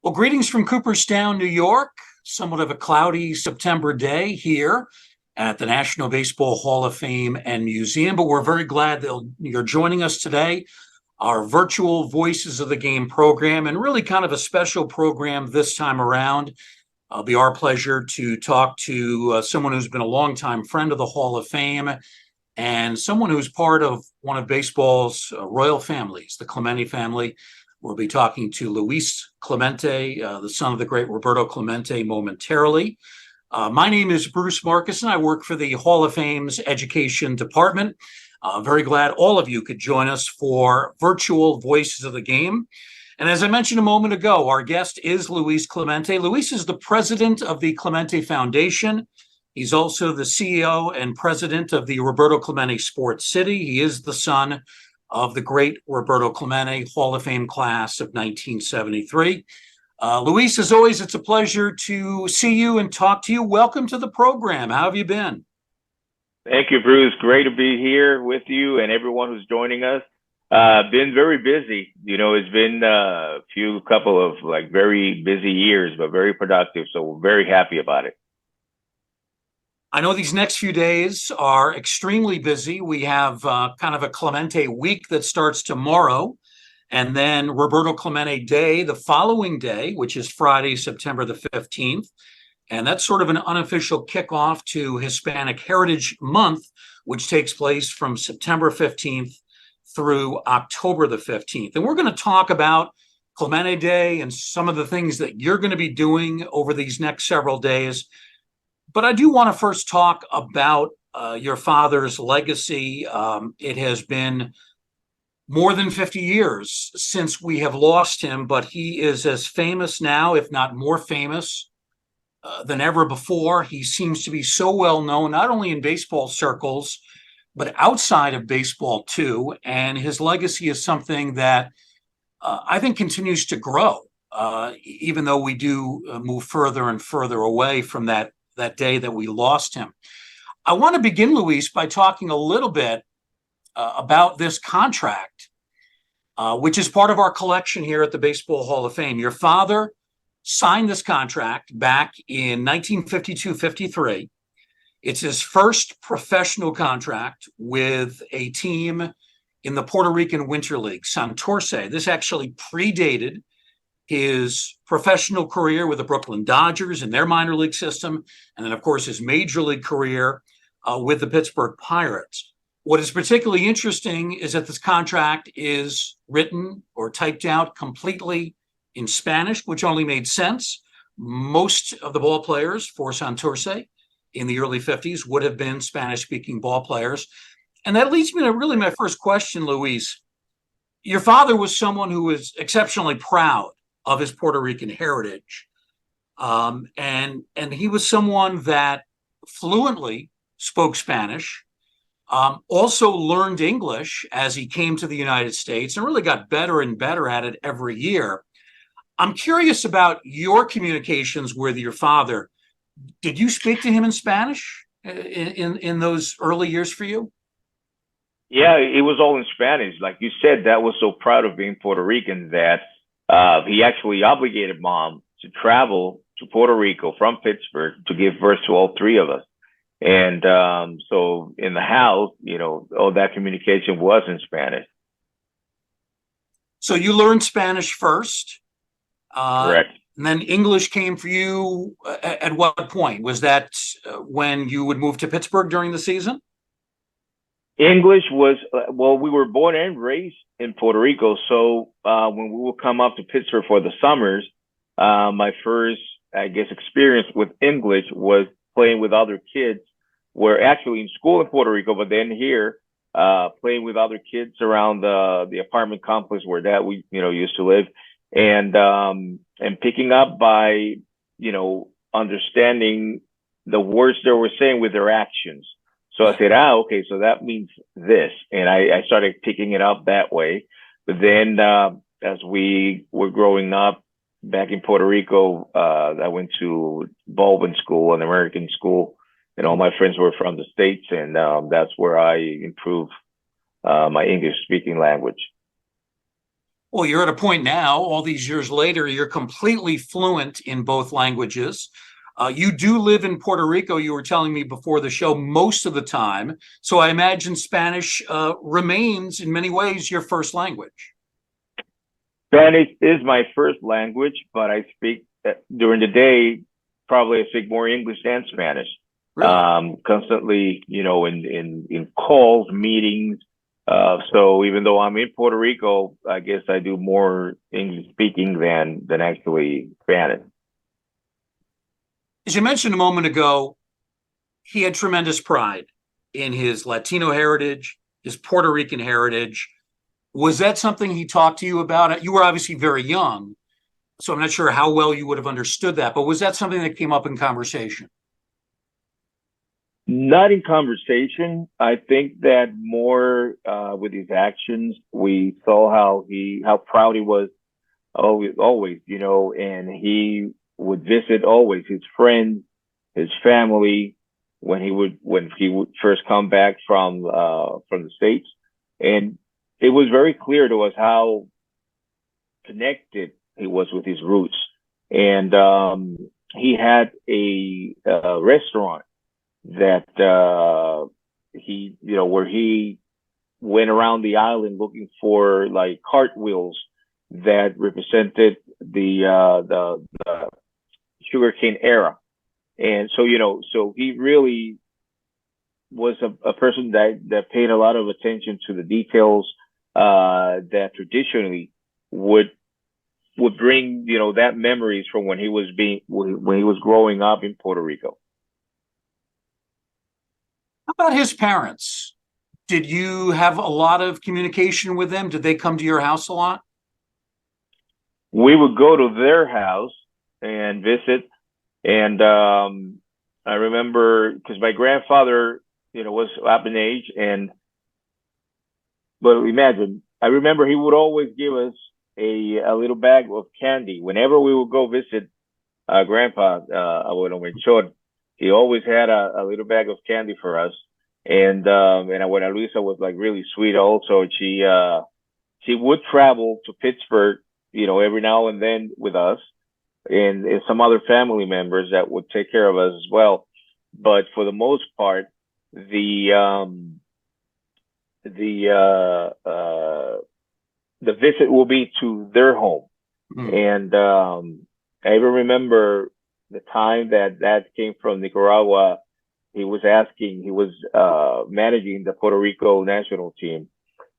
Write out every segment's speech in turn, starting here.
Well, greetings from Cooperstown, New York. Somewhat of a cloudy September day here at the National Baseball Hall of Fame and Museum, but we're very glad that you're joining us today. Our virtual Voices of the Game program, and really kind of a special program this time around. It'll be our pleasure to talk to someone who's been a longtime friend of the Hall of Fame and someone who's part of one of baseball's royal families, the Clemente family. We'll be talking to Luis Clemente, the son of the great Roberto Clemente, momentarily. My name is Bruce Marcus, and I work for the Hall of Fame's Education Department. Very glad all of you could join us for virtual Voices of the Game. And as I mentioned a moment ago, our guest is Luis Clemente. Luis is the president of the Clemente Foundation. He's also the CEO and president of the Roberto Clemente Sports City. He is the son of the great Roberto Clemente, Hall of Fame class of 1973. Luis, as always, it's a pleasure to see you and talk to you. Welcome to the program. How have you been? Thank you, Bruce. Great to be here with you and everyone who's joining us. Been very busy. You know, it's been a couple of very busy years, but very productive. So we're very happy about it. I know these next few days are extremely busy. We have kind of a Clemente week that starts tomorrow, and then Roberto Clemente Day the following day, which is Friday, September the 15th. And that's sort of an unofficial kickoff to Hispanic Heritage Month, which takes place from September 15th through October the 15th. And we're going to talk about Clemente Day and some of the things that you're going to be doing over these next several days. But I do want to first talk about your father's legacy. It has been more than 50 years since we have lost him, but he is as famous now, if not more famous, than ever before. He seems to be so well known, not only in baseball circles, but outside of baseball too. And his legacy is something that I think continues to grow, even though we do move further and further away from that day that we lost him. I want to begin, Luis, by talking a little bit about this contract, which is part of our collection here at the Baseball Hall of Fame. Your father signed this contract back in 1952-53. It's his first professional contract with a team in the Puerto Rican Winter League, Santurce. This actually predated his professional career with the Brooklyn Dodgers and their minor league system, and then, of course, his major league career with the Pittsburgh Pirates. What is particularly interesting is that this contract is written or typed out completely in Spanish, which only made sense. Most of the ball players for Santurce in the early 50s would have been Spanish-speaking ball players. And that leads me to really my first question, Luis. Your father was someone who was exceptionally proud of his Puerto Rican heritage. And he was someone that fluently spoke Spanish, also learned English as he came to the United States, and really got better and better at it every year. I'm curious about your communications with your father. Did you speak to him in Spanish in those early years for you? Yeah, it was all in Spanish. Like you said, that was so proud of being Puerto Rican that he actually obligated Mom to travel to Puerto Rico from Pittsburgh to give birth to all three of us. And so in the house, you know, all that communication was in Spanish. So you learned Spanish first. Correct. And then English came for you at what point? Was that when you would move to Pittsburgh during the season? English was, well, we were born and raised in Puerto Rico. So when we would come up to Pittsburgh for the summers, my first, I guess, experience with English was playing with other kids. We're actually in school in Puerto Rico, but then here, playing with other kids around the apartment complex where Dad we used to live, and picking up by understanding the words they were saying with their actions. So I said, okay, so that means this. And I started picking it up that way. But then as we were growing up back in Puerto Rico, I went to Baldwin School, an American school, and all my friends were from the States. And that's where I improved my English speaking language. Well, you're at a point now, all these years later, you're completely fluent in both languages. You do live in Puerto Rico, you were telling me before the show, most of the time. So I imagine Spanish remains in many ways your first language. Spanish is my first language, but I speak during the day. Probably I speak more English than Spanish. Really? Constantly, in calls, meetings. So even though I'm in Puerto Rico, I guess I do more English speaking than actually Spanish. As you mentioned a moment ago, he had tremendous pride in his Latino heritage, his Puerto Rican heritage. Was that something he talked to you about? You were obviously very young, so I'm not sure how well you would have understood that, but was that something that came up in conversation? Not in conversation. I think that more with his actions, we saw how proud he was always, and he would visit always his friends, his family when he would first come back from the States. And it was very clear to us how connected he was with his roots. And he had a restaurant that where he went around the island looking for like cartwheels that represented the sugarcane era. And so, so he really was a person that paid a lot of attention to the details that traditionally would bring, that memories from when he was growing up in Puerto Rico. How about his parents? Did you have a lot of communication with them? Did they come to your house a lot? We would go to their house and visit. And I remember because my grandfather, was up in age, but imagine, I remember he would always give us a little bag of candy whenever we would go visit grandpa, Abuelo Melchor. He always had a little bag of candy for us. And Abuela Luisa was like really sweet also. She would travel to Pittsburgh, every now and then with us and some other family members that would take care of us as well. But for the most part, the visit will be to their home. Hmm. And I even remember the time that came from Nicaragua. He was managing the Puerto Rico national team,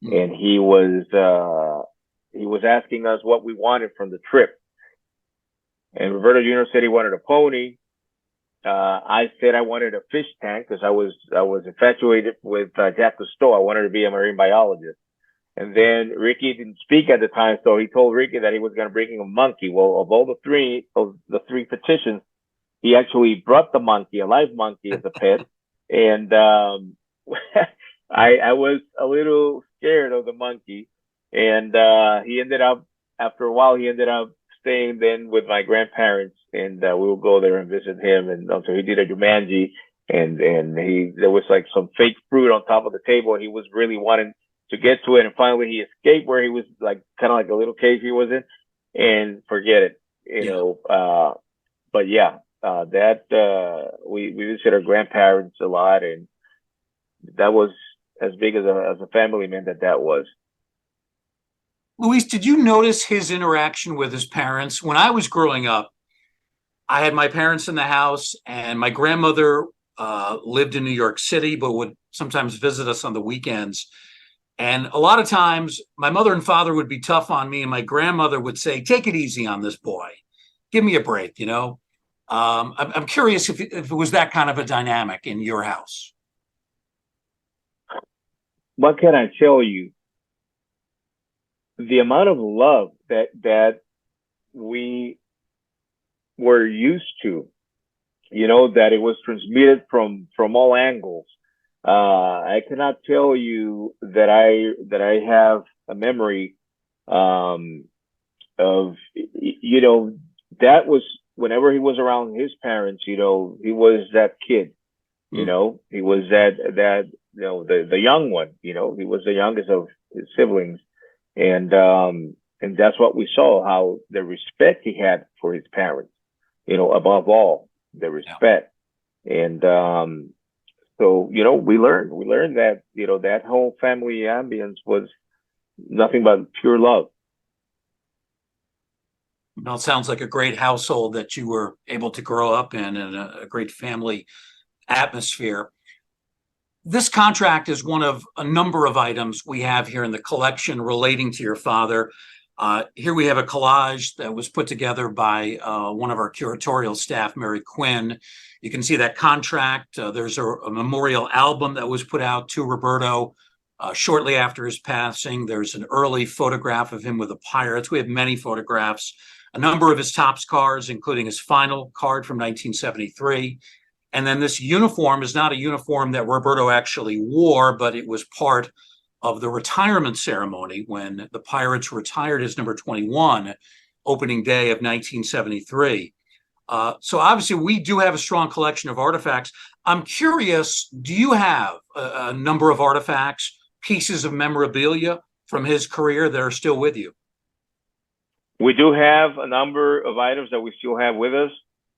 Hmm. and he was asking us what we wanted from the trip. And Roberto Jr. said he wanted a pony. I said I wanted a fish tank because I was infatuated with Jacques Cousteau. I wanted to be a marine biologist. And then Ricky didn't speak at the time, so he told Ricky that he was going to bring him a monkey. Well, of the three petitions, he actually brought the monkey, a live monkey, as a pet. And I was a little scared of the monkey. And he ended up, after a while, he ended up staying then with my grandparents, and we would go there and visit him. And so he did a Jumanji, and there was like some fake fruit on top of the table, and he was really wanting to get to it. And finally, he escaped where he was like kind of like a little cage he was in, and forget it, Yeah. But yeah, that we visited our grandparents a lot, and that was as big as a family man that was. Luis, did you notice his interaction with his parents? When I was growing up, I had my parents in the house, and my grandmother lived in New York City, but would sometimes visit us on the weekends. And a lot of times, my mother and father would be tough on me, and my grandmother would say, "Take it easy on this boy. Give me a break." I'm curious if it was that kind of a dynamic in your house. What can I tell you? The amount of love that we were used to, that it was transmitted from all angles. I cannot tell you that I have a memory of that was whenever he was around his parents. He was that kid. Mm. He was that the young one. He was the youngest of his siblings, and And that's what we saw, how the respect he had for his parents, above all, the Yeah. respect. And so, we learned that, that whole family ambience was nothing but pure love. Well, it sounds like a great household that you were able to grow up in and a great family atmosphere. This contract is one of a number of items we have here in the collection relating to your father. Here we have a collage that was put together by one of our curatorial staff, Mary Quinn. You can see that contract. There's a memorial album that was put out to Roberto shortly after his passing. There's an early photograph of him with the Pirates. We have many photographs, a number of his Topps cards, including his final card from 1973. And then this uniform is not a uniform that Roberto actually wore, but it was part of the retirement ceremony when the Pirates retired his number 21, opening day of 1973. So obviously we do have a strong collection of artifacts. I'm curious, do you have a number of artifacts, pieces of memorabilia from his career that are still with you? We do have a number of items that we still have with us.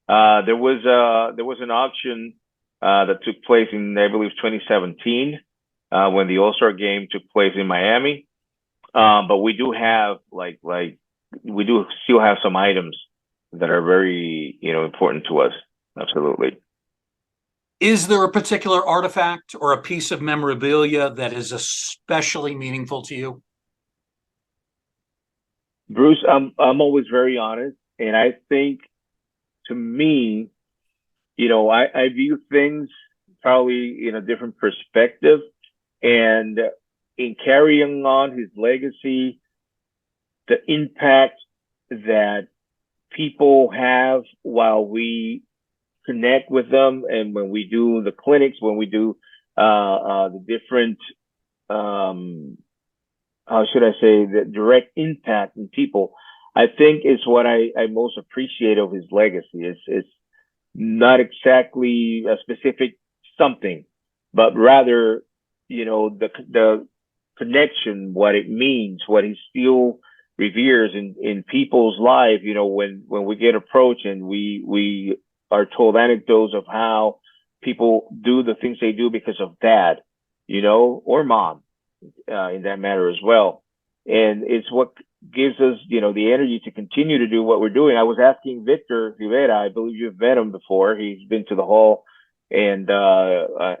There was an auction that took place in, I believe, 2017 when the All-Star game took place in Miami. But we do have we do still have some items that are very important to us. Absolutely. Is there a particular artifact or a piece of memorabilia that is especially meaningful to you? Bruce, I'm always very honest, and I think, to me, I view things probably in a different perspective, and in carrying on his legacy, the impact that people have while we connect with them, and when we do the clinics, when we do the different, how should I say, the direct impact in people, I think is what I most appreciate of his legacy. It's not exactly a specific something, but rather, the connection, what it means, what he still reveres in people's life. When we get approached and we are told anecdotes of how people do the things they do because of dad, or mom, in that matter as well. And it's what gives us, the energy to continue to do what we're doing. I was asking Victor Rivera, I believe you've met him before. He's been to the hall, and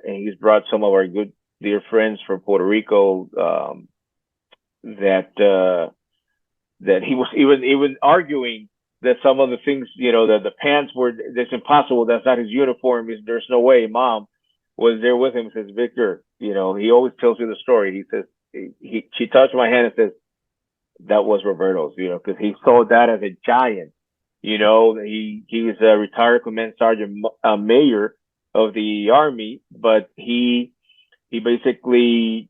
he's brought some of our good dear friends from Puerto Rico, that he was even arguing that some of the things, that the pants that's impossible. That's not his uniform. There's no way. Mom was there with him. Says, Victor, he always tells me the story. He says, she touched my hand and says, that was Roberto's, because he saw that as a giant. He was a retired command sergeant, mayor of the Army, but he basically,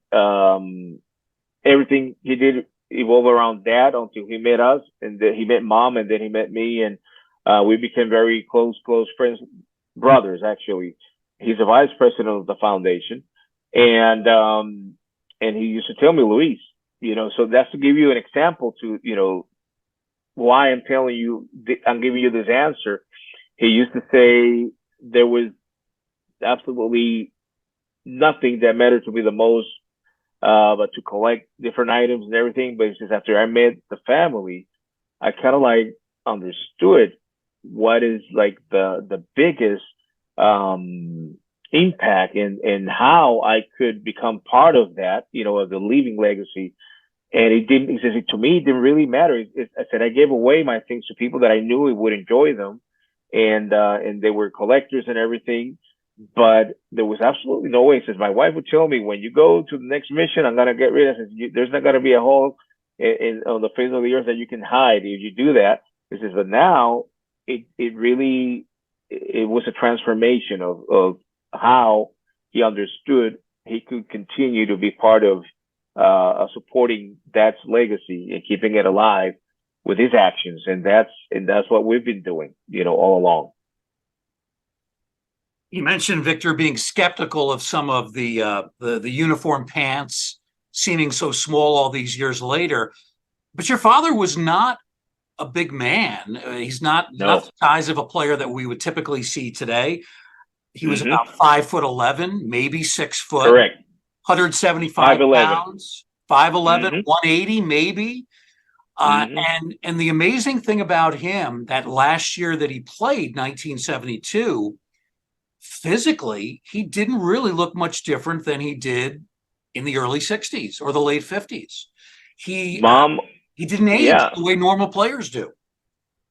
everything he did evolved around dad until he met us, and then he met mom, and then he met me, and we became very close friends, brothers, actually. He's the vice president of the foundation, and he used to tell me, Luis, so that's to give you an example to, why I'm telling you, I'm giving you this answer. He used to say there was absolutely nothing that mattered to me the most, but to collect different items and everything. But he says, after I met the family, I kind of understood what is the biggest, impact and how I could become part of that, of the leaving legacy. And he says, to me, it didn't really matter. I said, I gave away my things to people that I knew would enjoy them. And they were collectors and everything, but there was absolutely no way. He says, my wife would tell me, when you go to the next mission, I'm going to get rid of it. There's not going to be a hole on the face of the earth that you can hide if you do that. He says, but now it really, it was a transformation of how he understood he could continue to be part of supporting Dad's legacy and keeping it alive with his actions, and that's what we've been doing, all along. You mentioned, Victor, being skeptical of some of the uniform pants seeming so small all these years later. But your father was not a big man. He's not No. the size of a player that we would typically see today. He was Mm-hmm. about 5'11", maybe 6 foot, Correct. 175 5'11". pounds, 5'11", Mm-hmm. 180 maybe. Mm-hmm. And the amazing thing about him, that last year that he played, 1972, physically, he didn't really look much different than he did in the early 60s or the late 50s. He uh, Mom, he didn't age yeah. the way normal players do.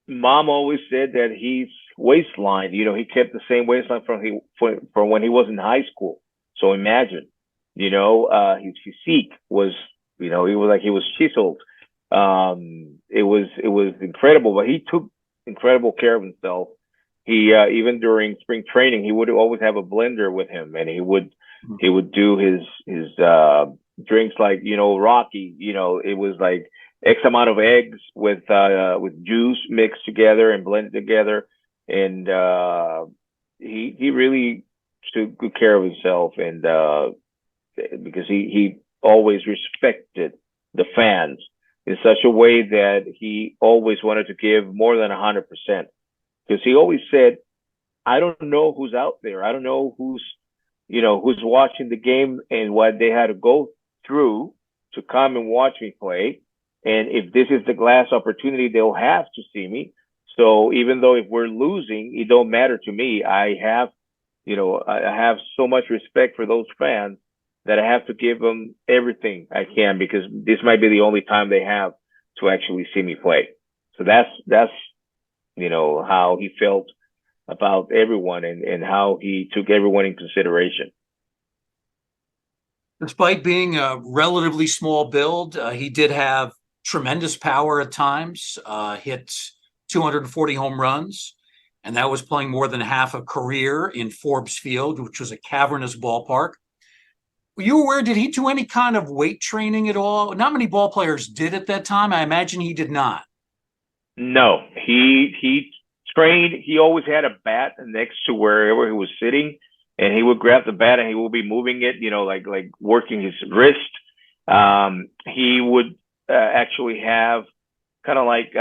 Mom always said that his waistline, he kept the same waistline from when he was in high school. So imagine, his physique was, he was chiseled. It was incredible, but he took incredible care of himself. He even during spring training, he would always have a blender with him, and he would do his drinks like Rocky. It was like X amount of eggs with juice mixed together and blended together, and he really took good care of himself, and because he always respected the fans in such a way that he always wanted to give more than 100%. Because he always said, I don't know who's out there. I don't know who's watching the game and what they had to go through to come and watch me play. And if this is the last opportunity they'll have to see me. So even though if we're losing, it don't matter to me. I have so much respect for those fans that I have to give them everything I can because this might be the only time they have to actually see me play. So that's how he felt about everyone and how he took everyone in consideration. Despite being a relatively small build, he did have tremendous power at times, hit 240 home runs, and that was playing more than half a career in Forbes Field, which was a cavernous ballpark. Were you aware, did he do any kind of weight training at all? Not many ball players did at that time. I imagine he did not. No, he trained. He always had a bat next to wherever he was sitting, and he would grab the bat and he would be moving it, like working his wrist. He would actually have kind of like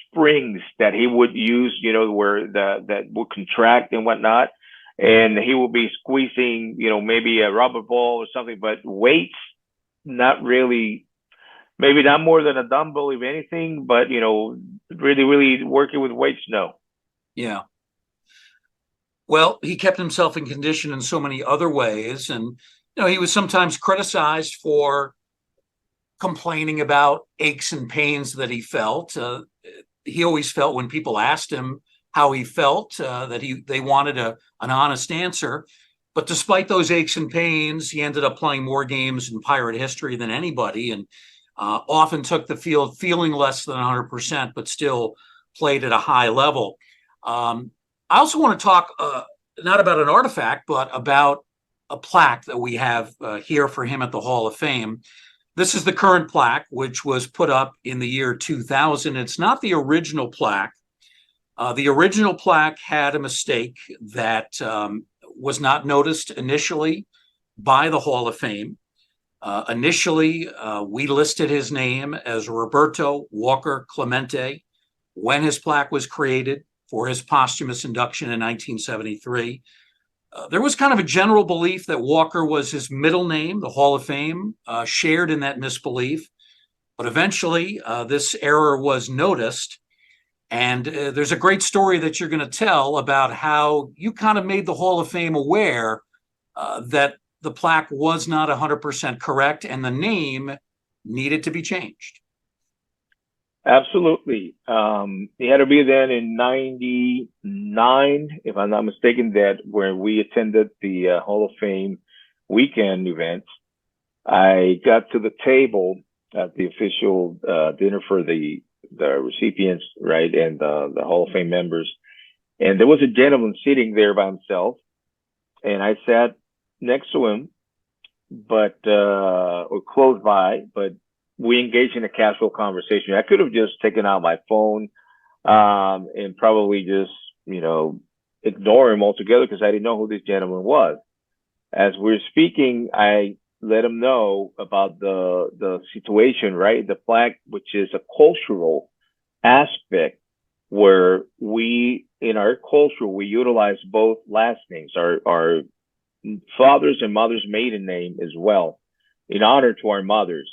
springs that he would use, where that would contract and whatnot, and he will be squeezing, maybe a rubber ball or something, but weights, not really, maybe not more than a dumbbell, if anything, but really, really working with weights, no. Yeah. Well, he kept himself in condition in so many other ways. And, he was sometimes criticized for complaining about aches and pains that he felt. He always felt when people asked him how he felt that they wanted an honest answer. But despite those aches and pains, he ended up playing more games in Pirate history than anybody, and often took the field feeling less than 100%, but still played at a high level. I also want to talk not about an artifact, but about a plaque that we have here for him at the Hall of Fame. This is the current plaque, which was put up in the year 2000. It's not the original plaque. The original plaque had a mistake that was not noticed initially by the Hall of Fame. Initially, we listed his name as Roberto Walker Clemente when his plaque was created for his posthumous induction in 1973. There was kind of a general belief that Walker was his middle name. The Hall of Fame shared in that misbelief. But eventually, this error was noticed. And there's a great story that you're going to tell about how you kind of made the Hall of Fame aware that the plaque was not 100% correct and the name needed to be changed. Absolutely. He had to be then in '99, if I'm not mistaken, that where we attended the Hall of Fame weekend event. I got to the table at the official dinner for the recipients, right, and the Hall of Fame members. And there was a gentleman sitting there by himself, and I sat next to him, but or close by, but we engaged in a casual conversation. I could have just taken out my phone and probably just, ignore him altogether because I didn't know who this gentleman was. As we're speaking, I let them know about the situation, right? The plaque, which is a cultural aspect where we, in our culture, we utilize both last names, our father's and mother's maiden name as well, in honor to our mothers.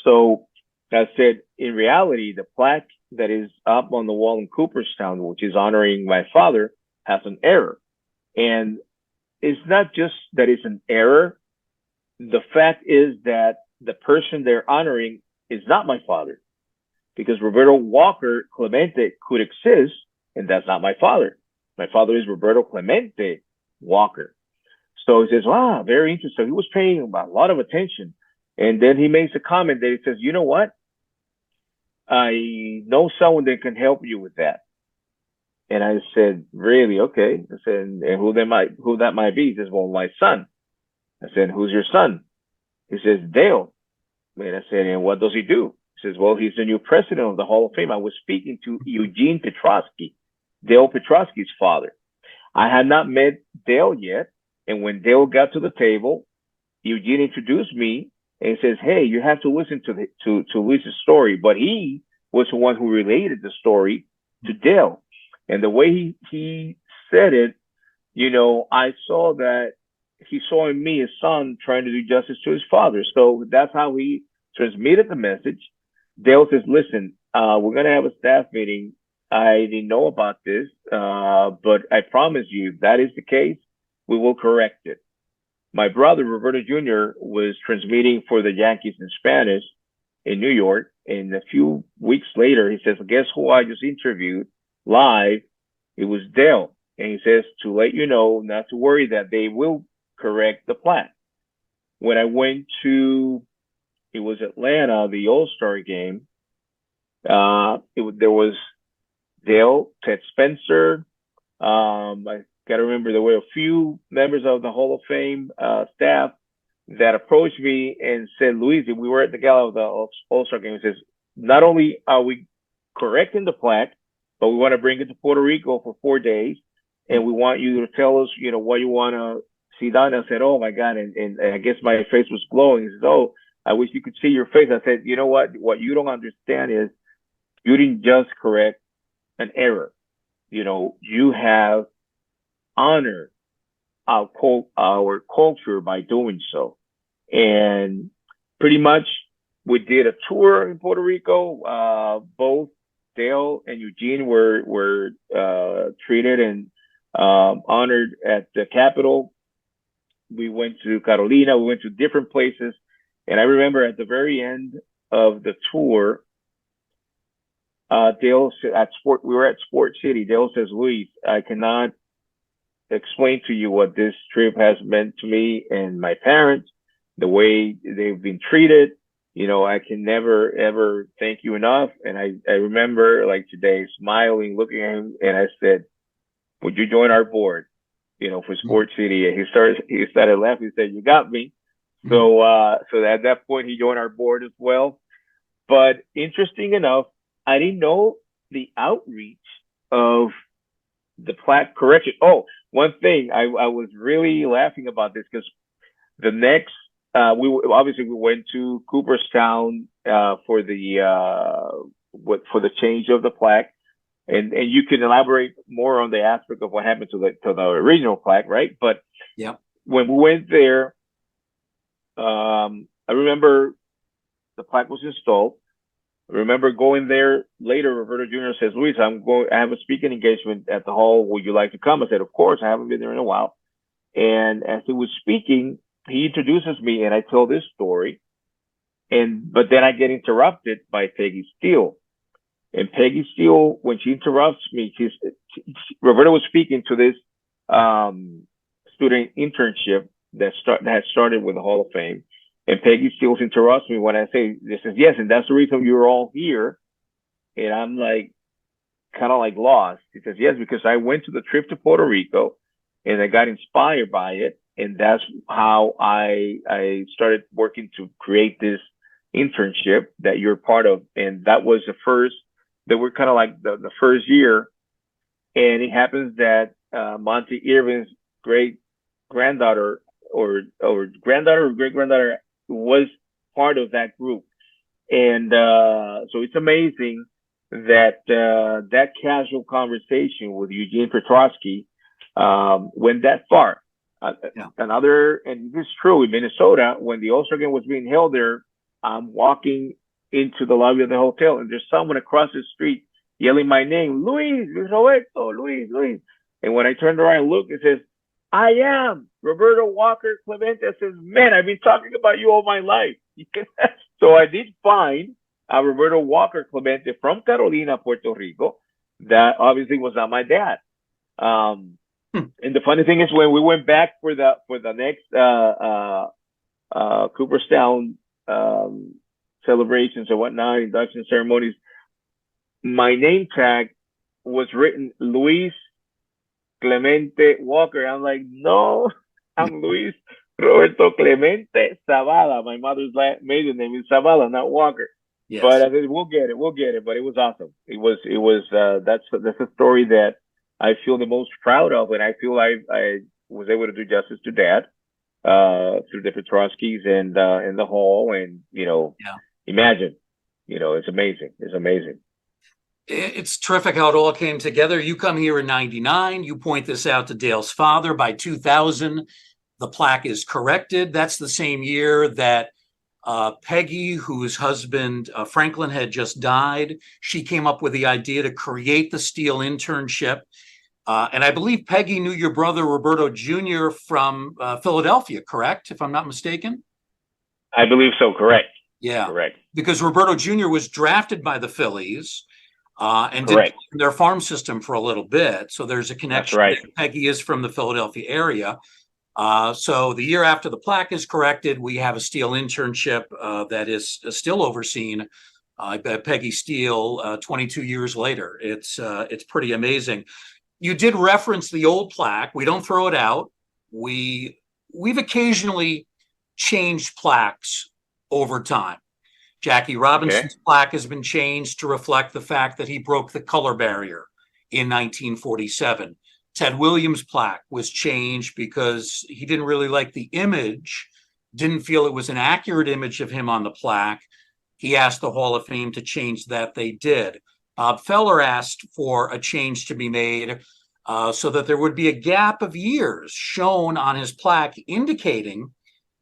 So I said, in reality, the plaque that is up on the wall in Cooperstown, which is honoring my father, has an error. And it's not just that it's an error. The fact is that the person they're honoring is not my father, because Roberto Walker Clemente could exist, and that's not my father. My father is Roberto Clemente Walker. So he says, wow, very interesting. He was paying a lot of attention. And then he makes a comment that he says, you know what? I know someone that can help you with that. And I said, really? Okay. I said, and who that might be? He says, well, my son. I said, who's your son? He says, Dale. And I said, and what does he do? He says, well, he's the new president of the Hall of Fame. I was speaking to Eugene Petrosky, Dale Petrosky's father. I had not met Dale yet. And when Dale got to the table, Eugene introduced me and says, hey, you have to listen to Luis's story. But he was the one who related the story to Dale. And the way he said it, you know, I saw that he saw in me his son trying to do justice to his father. So that's how he transmitted the message. Dale says, listen, we're going to have a staff meeting. I didn't know about this, but I promise you, if that is the case, we will correct it. My brother, Roberto Jr., was transmitting for the Yankees in Spanish in New York. And a few weeks later, he says, guess who I just interviewed live? It was Dale. And he says, to let you know, not to worry, that they will correct the plaque. When I went to, it was Atlanta, the All-Star game, there was Dale, Ted Spencer. I got to remember there were a few members of the Hall of Fame staff that approached me and said, Luis, we were at the gala of the All-Star game. He says, not only are we correcting the plaque, but we want to bring it to Puerto Rico for 4 days. And we want you to tell us, you know, what you want to see done. I said, oh my God. And I guess my face was glowing. He says, oh, I wish you could see your face. I said, you know what you don't understand is you didn't just correct an error. You know, you have honored our culture by doing so. And pretty much we did a tour in Puerto Rico. Both Dale and Eugene were treated and honored at the Capitol. We went to Carolina. We went to different places. And I remember at the very end of the tour, Dale said we were at Sport City. Dale says, Luis, I cannot explain to you what this trip has meant to me and my parents, the way they've been treated. You know, I can never, ever thank you enough. And I remember like today smiling, looking at him, and I said, would you join our board, you know, for Sport City? And he started laughing. He said, you got me. So at that point, he joined our board as well. But interesting enough, I didn't know the outreach of the plaque correction. Oh, one thing, I was really laughing about this because the next, we went to Cooperstown for the change of the plaque, and you can elaborate more on the aspect of what happened to the original plaque, right? But yeah, when we went there, I remember the plaque was installed. I remember going there later. Roberto Jr. says, Luis, I have a speaking engagement at the hall. Would you like to come? I said, of course. I haven't been there in a while. And as he was speaking, he introduces me, and I tell this story. But then I get interrupted by Peggy Steele. And Peggy Steele, when she interrupts me, Roberto was speaking to this student internship that had started with the Hall of Fame. And Peggy Steele interrupts me when I say, this is yes, and that's the reason you're all here. And I'm like, kind of like lost. He says, yes, because I went to the trip to Puerto Rico and I got inspired by it. And that's how I started working to create this internship that you're part of. And that was that were kind of like the first year. And it happens that Monty Irvin's great granddaughter or granddaughter or great granddaughter was part of that group. And so it's amazing that that casual conversation with Eugene Petrosky went that far. Yeah. And this is true in Minnesota, when the All-Star game was being held there, I'm walking into the lobby of the hotel, and there's someone across the street yelling my name, Luis, Roberto, Luis, Luis. And when I turned around and looked, it says, I am Roberto Walker Clemente. I says, man, I've been talking about you all my life. So I did find Roberto Walker Clemente from Carolina, Puerto Rico. That obviously was not my dad. And the funny thing is, when we went back for the next Cooperstown celebrations and whatnot, induction ceremonies, my name tag was written Luis Clemente Walker. I'm like, no, I'm Luis Roberto Clemente Zavala. My mother's maiden name is Zavala, not Walker. Yes. But I said, we'll get it. But it was awesome. It was that's a story that I feel the most proud of, and I feel I was able to do justice to Dad through the Petroskis and in the hall, and imagine, it's amazing. It's amazing. It's terrific how it all came together. You come here in '99. You point this out to Dale's father. By 2000, the plaque is corrected. That's the same year that Peggy, whose husband Franklin had just died, she came up with the idea to create the Steele internship. And I believe Peggy knew your brother Roberto Jr. from Philadelphia, correct? If I'm not mistaken. I believe so. Correct. Yeah. Correct. Because Roberto Jr. was drafted by the Phillies and did Correct. their farm system for a little bit. So there's a connection. That's right. There. Peggy is from the Philadelphia area. So the year after the plaque is corrected, we have a Steele internship that is still overseen by Peggy Steele 22 years later. It's pretty amazing. You did reference the old plaque. We don't throw it out. We've occasionally changed plaques over time. Jackie Robinson's plaque has been changed to reflect the fact that he broke the color barrier in 1947. Ted Williams' plaque was changed because he didn't really like the image, didn't feel it was an accurate image of him on the plaque. He asked the Hall of Fame to change that. They did. Bob Feller asked for a change to be made so that there would be a gap of years shown on his plaque indicating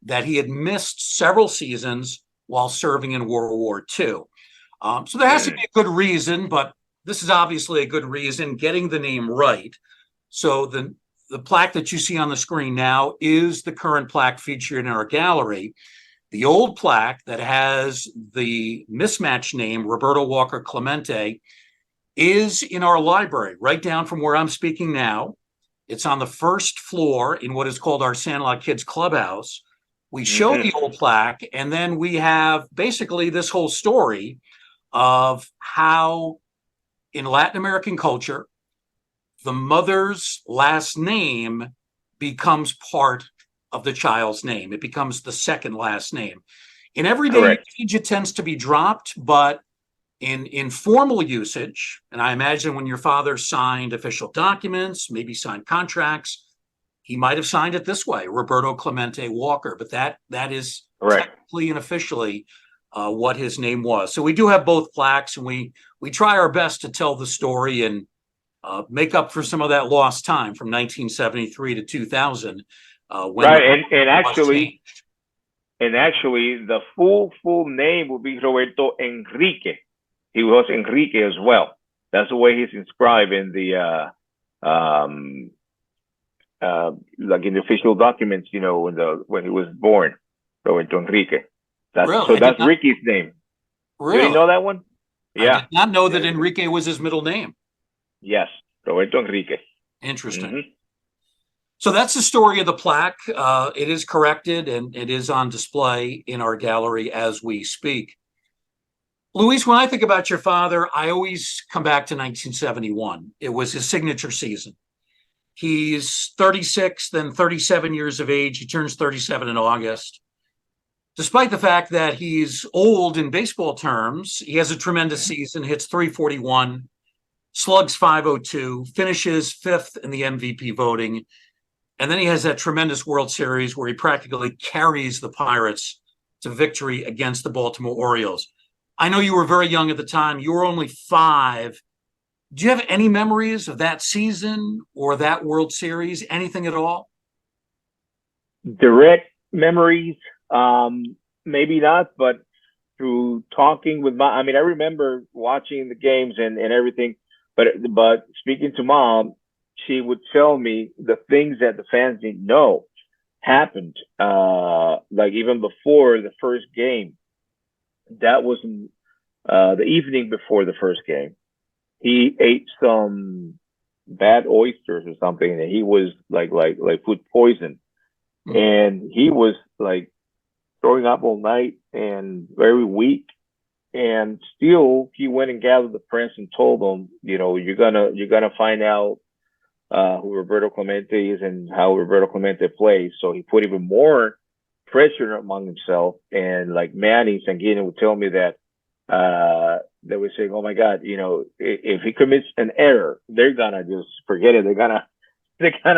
that he had missed several seasons while serving in World War II. So there has to be a good reason, but this is obviously a good reason, getting the name right. So the plaque that you see on the screen now is the current plaque featured in our gallery. The old plaque that has the mismatched name, Roberto Walker Clemente, is in our library, right down from where I'm speaking now. It's on the first floor in what is called our Sandlot Kids Clubhouse. We show the old plaque, and then we have basically this whole story of how in Latin American culture, the mother's last name becomes part of the child's name. It becomes the second last name. In everyday usage, it tends to be dropped, but in formal usage, and I imagine when your father signed official documents, maybe signed contracts, he might have signed it this way, Roberto Clemente Walker, but that is technically and officially what his name was. So we do have both plaques, and we try our best to tell the story and make up for some of that lost time from 1973 to 2000. And actually, the full name would be Roberto Enrique. He was Enrique as well. That's the way he's inscribed in the like in the official documents, when he was born, Roberto Enrique. That's Ricky's name. Really? You didn't know that one? Yeah. I did not know that Enrique was his middle name. Yes, Roberto Enrique. Interesting. So that's the story of the plaque. It is corrected and it is on display in our gallery as we speak. Luis, when I think about your father, I always come back to 1971. It was his signature season. He's 36, then 37 years of age. He turns 37 in August. Despite the fact that he's old in baseball terms, he has a tremendous season, hits .341, slugs .502, finishes fifth in the MVP voting. And then he has that tremendous World Series where he practically carries the Pirates to victory against the Baltimore Orioles. I know you were very young at the time. You were only 5. Do you have any memories of that season or that World Series? Anything at all? Direct memories, maybe not, but through talking with I mean, I remember watching the games and everything, but speaking to mom, she would tell me the things that the fans didn't know happened. Like even before the first game, that was the evening before the first game. He ate some bad oysters or something, and he was like food poison, Mm. and he was like throwing up all night and very weak. And still, he went and gathered the press and told them, you're gonna find out who Roberto Clemente is and how Roberto Clemente plays. So he put even more pressure among himself. And like Manny Sanguino would tell me that they were saying, "Oh my God, if he commits an error, they're gonna just forget it. They're gonna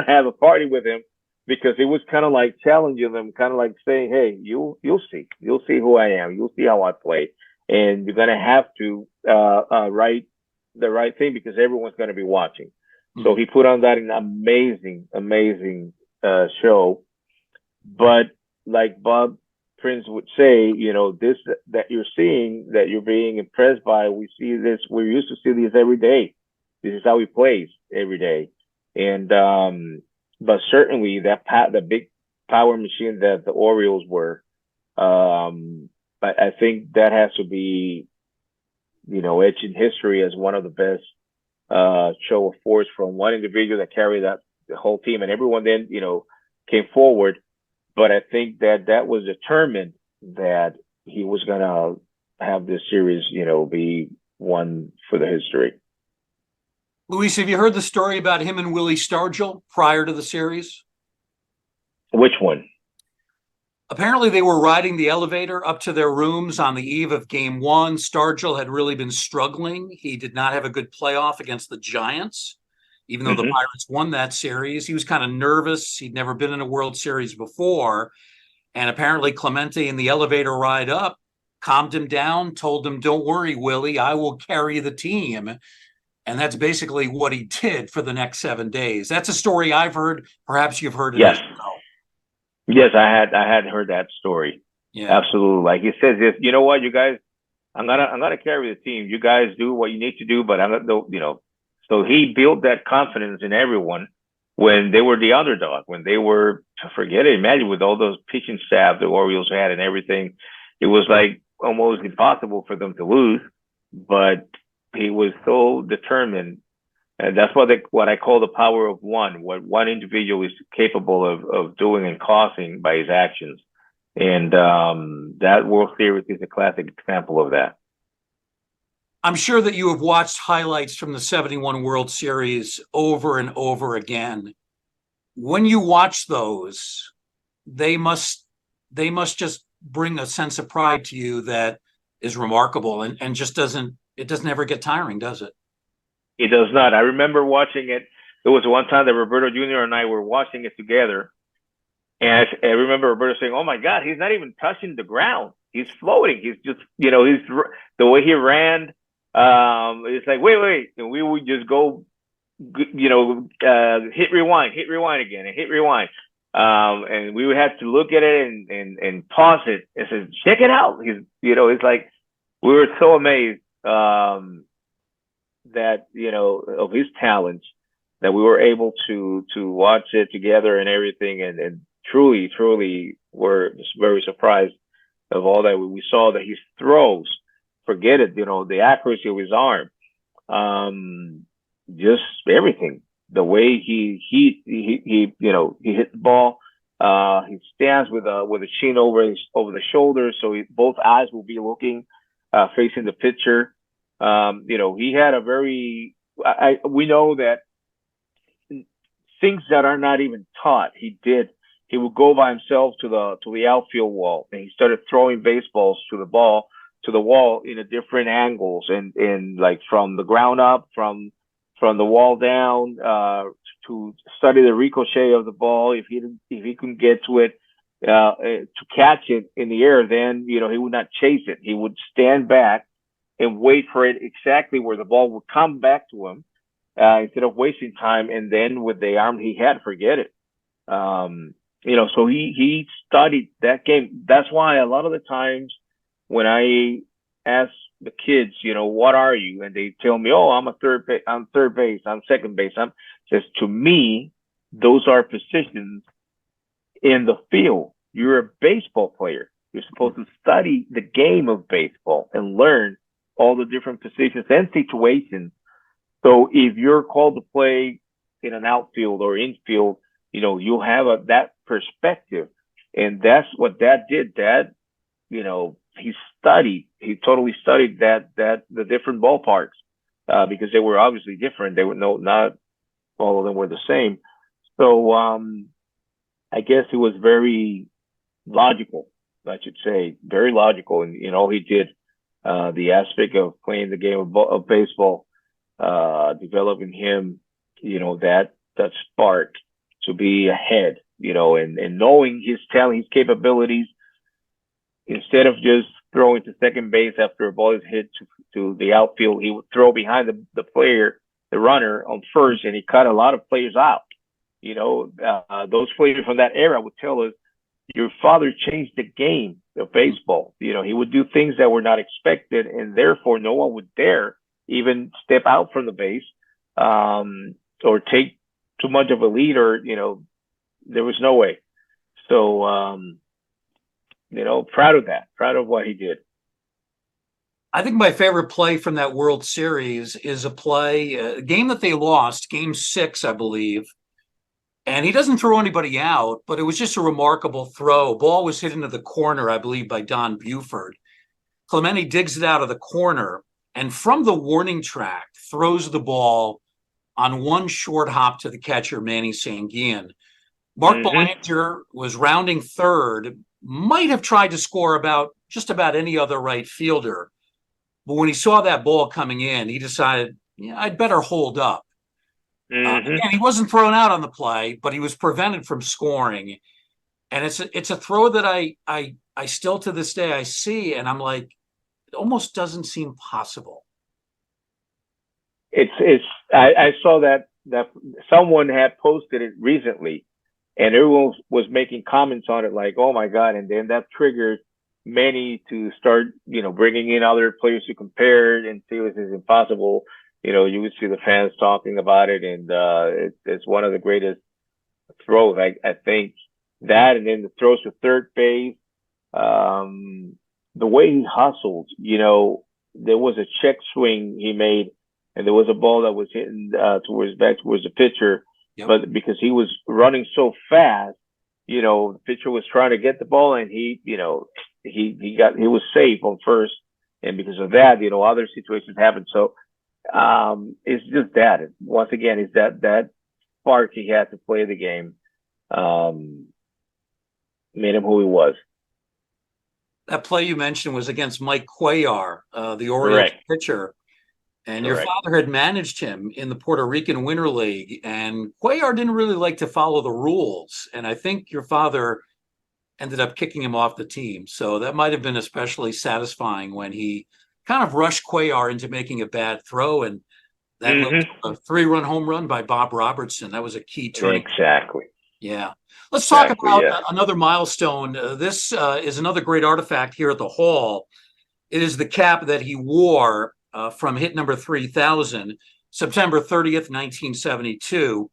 have a party with him." Because it was kind of like challenging them, kind of like saying, "Hey, you'll see who I am, you'll see how I play, and you're gonna have to write the right thing because everyone's gonna be watching." So he put on that an amazing show. But like Bob Prince would say, this that you're seeing, that you're being impressed by, we see this. We're used to see this every day. This is how he plays every day, and but certainly the big power machine that the Orioles were, I think that has to be, etched in history as one of the best show of force from one individual that carried that the whole team, and everyone then came forward. But I think that was determined that he was gonna have this series, be one for the history. Luis, have you heard the story about him and Willie Stargell prior to the series? Which one? Apparently, they were riding the elevator up to their rooms on the eve of game 1. Stargell had really been struggling. He did not have a good playoff against the Giants, even though the Mm-hmm. Pirates won that series. He was kind of nervous. He'd never been in a World Series before. And apparently, Clemente in the elevator ride up calmed him down, told him, "Don't worry, Willie, I will carry the team." And that's basically what he did for the next 7 days. That's a story I've heard. Perhaps you've heard it Yes. as well. Yes, I had heard that story. Yeah. Absolutely. Like he says, this, you know what, you guys, I'm gonna carry the team. You guys do what you need to do, but I'm not, So he built that confidence in everyone when they were the underdog, when they were, forget it. Imagine with all those pitching staff the Orioles had and everything, it was like almost impossible for them to lose. But he was so determined, and that's what I call the power of one. What one individual is capable of doing and causing by his actions. And that World Series is a classic example of that. I'm sure that you have watched highlights from the 71 World Series over and over again. When you watch those, they must just bring a sense of pride to you that is remarkable and just doesn't ever get tiring, does it? It does not. I remember watching it. There was one time that Roberto Jr. and I were watching it together. And I remember Roberto saying, "Oh my God, he's not even touching the ground. He's floating. He's just, he's the way he ran. It's like, wait. And we would just go, hit rewind again and hit rewind. And we would have to look at it and pause it and say, check it out. It's like, we were so amazed, that, of his talents, that we were able to watch it together and everything. And truly were just very surprised of all that we saw, that his throws, forget it, the accuracy of his arm, just everything, the way he hit the ball. He stands with a chin over the shoulder, so both eyes will be looking, facing the pitcher. He had a very, we know that things that are not even taught, he did. He would go by himself to the outfield wall, and he started throwing baseballs to the wall in a different angles, and like from the ground up, from the wall down, to study the ricochet of the ball. If he couldn't get to it, to catch it in the air, then he would not chase it. He would stand back and wait for it exactly where the ball would come back to him, instead of wasting time. And then with the arm he had, forget it. So he studied that game. That's why a lot of the times when I ask the kids, what are you? And they tell me, oh, I'm third base, I'm second base. Says to me, those are positions in the field. You're a baseball player. You're supposed to study the game of baseball and learn all the different positions and situations. So if you're called to play in an outfield or infield, you'll have that perspective. And that's what Dad did. Dad, he totally studied the different ballparks, because they were obviously different. They were not all of them were the same. So I guess it was very logical, I should say, very logical. And he did, the aspect of playing the game of baseball, developing him, that spark to be ahead, and knowing his talent, his capabilities. Instead of just throwing to second base after a ball is hit to the outfield, he would throw behind the runner on first, and he cut a lot of players out. Those players from that era would tell us, your father changed the game of baseball. He would do things that were not expected, and therefore no one would dare even step out from the base, or take too much of a lead, or there was no way. So proud of what he did. I think my favorite play from that World Series is a game that they lost, Game 6, I believe. And he doesn't throw anybody out, but it was just a remarkable throw. Ball was hit into the corner, I believe, by Don Buford. Clemente digs it out of the corner, and from the warning track, throws the ball on one short hop to the catcher, Manny Sanguian. Mark Belanger was rounding third, might have tried to score about just about any other right fielder. But when he saw that ball coming in, he decided, I'd better hold up. Again, he wasn't thrown out on the play, but he was prevented from scoring. And it's a throw that I still to this day I see, and I'm like, it almost doesn't seem possible. I saw that someone had posted it recently, and everyone was making comments on it like, oh my God. And then that triggered many to start, bringing in other players to compare and see if it's impossible. You would see the fans talking about it, and it's one of the greatest throws. I think that, and then the throws to third base, the way he hustled, there was a check swing he made, and there was a ball that was hitting towards the pitcher. Yep. But because he was running so fast, the pitcher was trying to get the ball, and he was safe on first, and because of that, other situations happened. So it's just that, once again, is that spark he had to play the game, made him who he was. That play you mentioned was against Mike Cuellar, the Orioles pitcher. And your father had managed him in the Puerto Rican Winter League, and Cuellar didn't really like to follow the rules. And I think your father ended up kicking him off the team. So that might have been especially satisfying when he kind of rushed Cuellar into making a bad throw, and that led to a 3-run home run by Bob Robertson. That was a key turning. Exactly. Yeah. Let's talk about another milestone. This is another great artifact here at the Hall. It is the cap that he wore from hit number 3000, September 30th, 1972.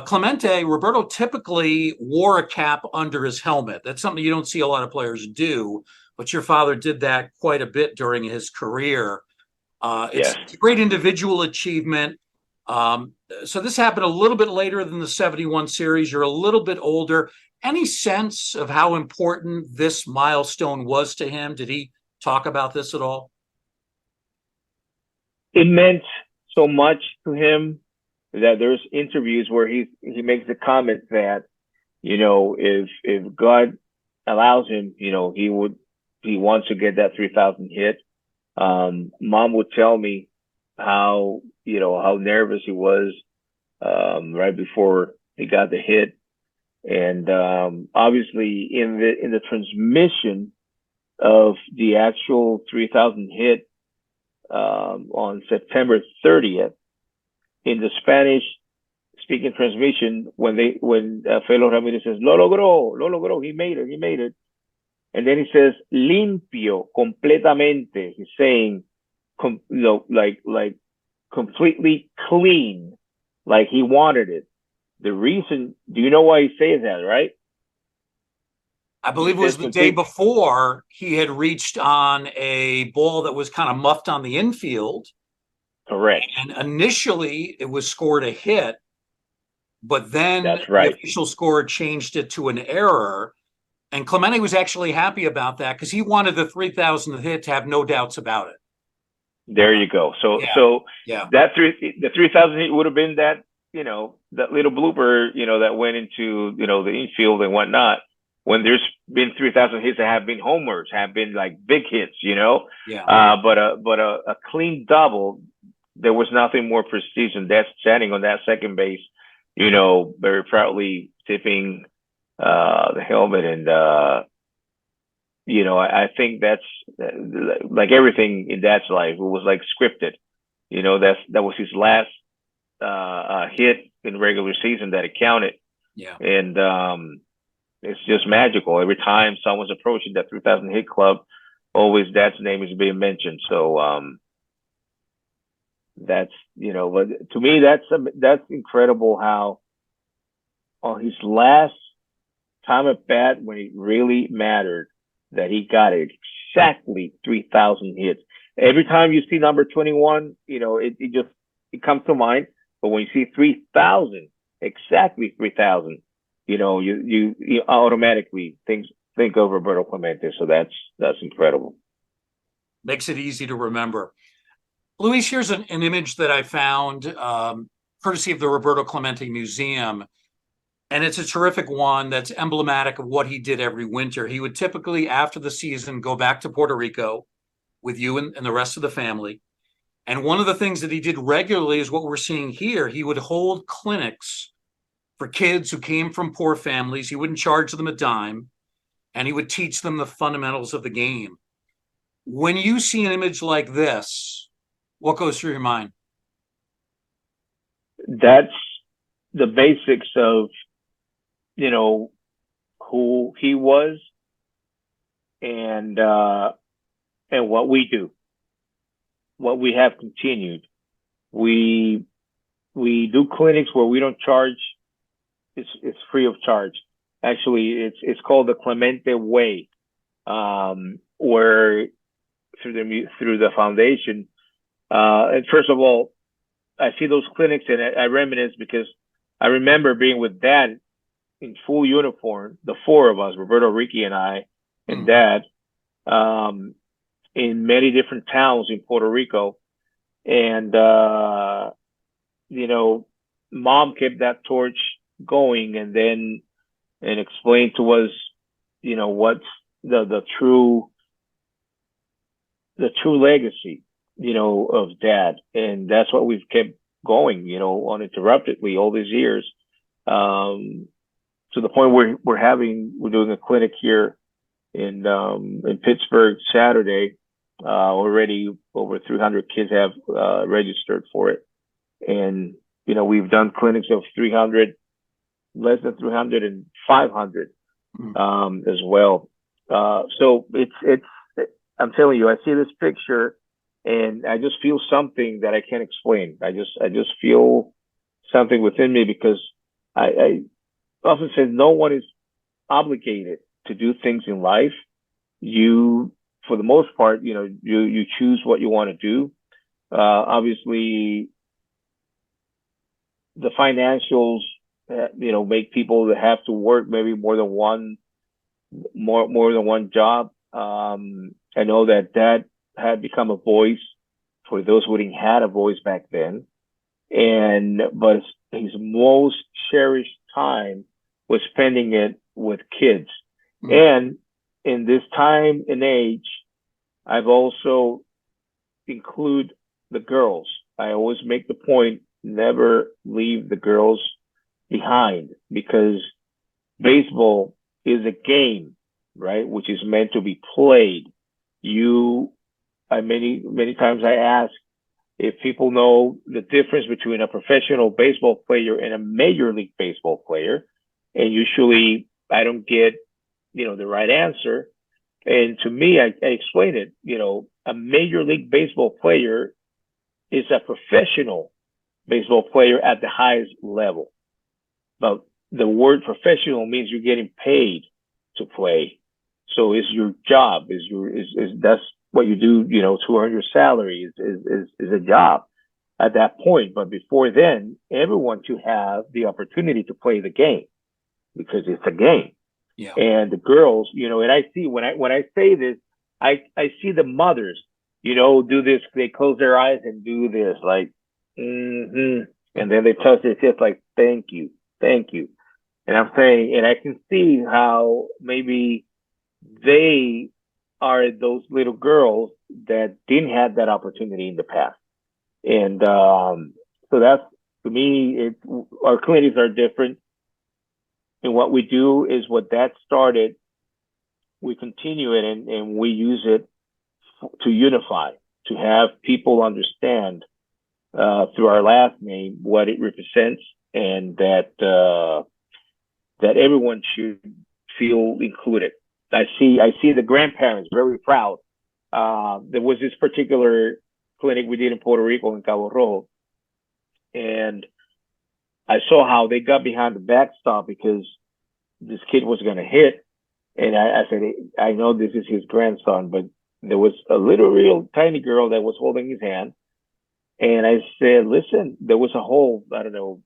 Clemente, Roberto typically wore a cap under his helmet. That's something you don't see a lot of players do, but your father did that quite a bit during his career. It's a great individual achievement. So this happened a little bit later than the 71 series. You're a little bit older. Any sense of how important this milestone was to him? Did he talk about this at all? It meant so much to him that there's interviews where he makes the comment that, if God allows him, he wants to get that 3,000 hit. Mom would tell me how nervous he was right before he got the hit. And obviously, in the transmission of the actual 3,000 hit on September 30th, in the Spanish speaking transmission, when Felo Ramirez says lo logró, he made it, and then he says limpio completamente, he's saying like completely clean, like he wanted it. The reason, do you know why he says that, right? I believe it was the day before he had reached on a ball that was kind of muffed on the infield. Correct. And initially it was scored a hit, but then That's right. the official score changed it to an error. And Clemente was actually happy about that because he wanted the 3,000th hit to have no doubts about it. There you go. So that the 3,000 hit would have been that, that little blooper, that went into, the infield and whatnot. When there's been 3,000 hits that have been homers, have been like big hits, but a clean double, there was nothing more prestigious than that, standing on that second base, very proudly tipping the helmet. And I think that's like everything in Dad's life. It was like scripted. That was his last hit in regular season that it counted. Yeah. And it's just magical. Every time someone's approaching that 3,000 hit club, always Dad's name is being mentioned. So that's, but to me, that's incredible how on his last time at bat, when it really mattered, that he got exactly 3,000 hits. Every time you see number 21, it comes to mind. But when you see 3,000, exactly 3,000, you automatically think of Roberto Clemente. So that's incredible. Makes it easy to remember. Luis, here's an image that I found, courtesy of the Roberto Clemente Museum. And it's a terrific one that's emblematic of what he did every winter. He would typically, after the season, go back to Puerto Rico with you and the rest of the family. And one of the things that he did regularly is what we're seeing here. He would hold clinics for kids who came from poor families. He wouldn't charge them a dime, and he would teach them the fundamentals of the game. When you see an image like this, what goes through your mind? That's the basics of, who he was and what we do, what we have continued. We do clinics where we don't charge. It's free of charge. Actually, it's called the Clemente Way, where through the foundation. And first of all, I see those clinics and I reminisce because I remember being with Dad in full uniform, the four of us, Roberto, Ricky, and I, and Dad, in many different towns in Puerto Rico. And, Mom kept that torch going and explained to us, what's the true legacy, of Dad. And that's what we've kept going, uninterruptedly all these years. To the point where we're doing a clinic here in Pittsburgh Saturday. Already over 300 kids have registered for it. And, we've done clinics of 300, less than 300 and 500 as well. So it's I'm telling you, I see this picture and I just feel something that I can't explain. I just feel something within me because I often say no one is obligated to do things in life. You, for the most part, you choose what you want to do. Obviously, the financials, make people that have to work maybe more than one job. I know that Dad had become a voice for those who didn't had a voice back then, but his most cherished time was spending it with kids. And in this time and age, I've also include the girls. I always make the point never leave the girls behind, because baseball is a game, right? Which is meant to be played. You, many times I ask if people know the difference between a professional baseball player and a major league baseball player, and usually I don't get, the right answer. And to me, I explain it. A major league baseball player is a professional baseball player at the highest level. But the word professional means you're getting paid to play. So it's your job, is that's what you do, to earn your salary is a job at that point. But before then, everyone should have the opportunity to play the game, because it's a game. Yeah. And the girls, and I see when I say this, I see the mothers, do this. They close their eyes and do this, like, and then they touch their chest, like, thank you, thank you. And I'm saying, and I can see how maybe they are those little girls that didn't have that opportunity in the past. And so that's, to me, our clinics are different. And what we do is what that started, we continue it, and we use it to unify, to have people understand through our last name what it represents, and that that everyone should feel included. I see the grandparents very proud. There was this particular clinic we did in Puerto Rico, in Cabo Rojo, and I saw how they got behind the backstop because this kid was going to hit. And I said, I know this is his grandson, but there was a little real tiny girl that was holding his hand. And I said, listen, there was a hole, I don't know,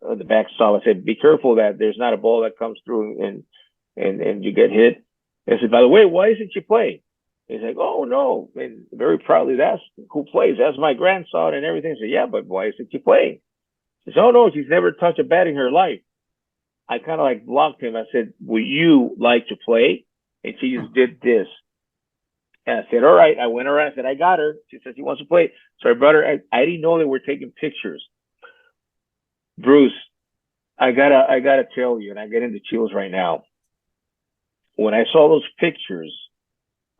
on the backstop. I said, be careful that there's not a ball that comes through and you get hit. I said, by the way, why isn't she playing? He's like, oh, no. And very proudly, that's who plays. That's my grandson and everything. I said, yeah, but why isn't she playing? He said, oh, no, she's never touched a bat in her life. I kind of like blocked him. I said, would you like to play? And she just did this. And I said, all right. I went around. I said, I got her. She said she wants to play. So I brought her. I didn't know they were taking pictures. Bruce, I gotta tell you, and I get into chills right now. When I saw those pictures,